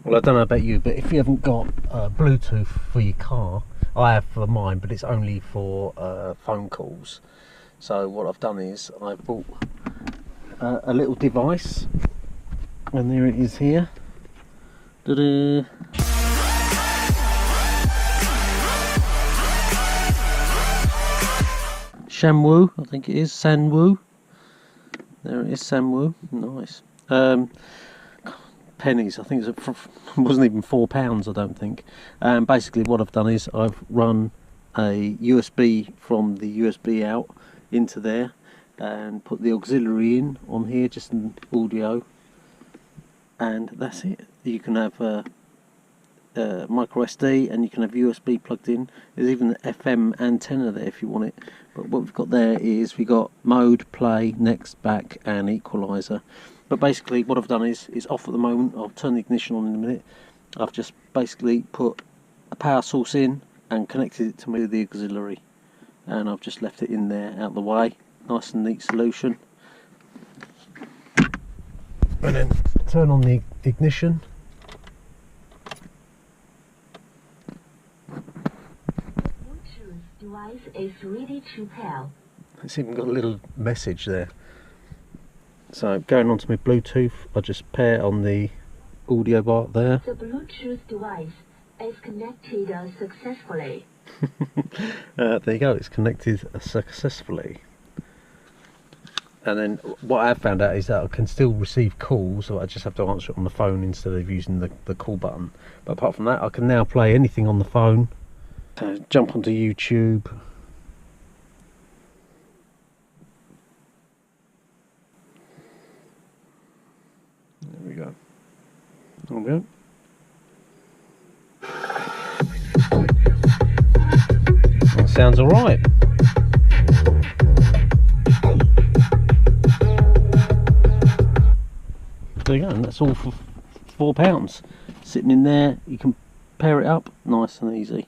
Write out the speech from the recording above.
Well, I don't know about you, but if you haven't got Bluetooth for your car, I have for mine, but it's only for phone calls. So what I've done is I've bought a little device, and there it is here. Ta-da! SANWU, I think it is, SANWU. There it is, SANWU. Nice. Pennies, I think it wasn't even £4, I don't think. Basically what I've done is I've run a USB from the USB out into there and put the auxiliary in on here, just an audio, and that's it. You can have micro SD, and you can have USB plugged in. There's even an FM antenna there if you want it, but what we've got there is we got mode, play, next, back and equalizer. But basically what I've done is it's off at the moment. I'll turn the ignition on in a minute. I've just basically put a power source in and connected it to the auxiliary, and I've just left it in there out of the way. Nice and neat solution. And then turn on the ignition. Device is ready to pair. It's even got a little message there. So going on to my Bluetooth, I just pair on the audio bar there. The Bluetooth device is connected successfully. There you go, it's connected successfully. And then what I have found out is that I can still receive calls, so I just have to answer it on the phone instead of using the call button. But apart from that, I can now play anything on the phone. So jump onto YouTube. There we go. There we go. That sounds alright. There you go, and that's all for £4. Sitting in there, you can pair it up nice and easy.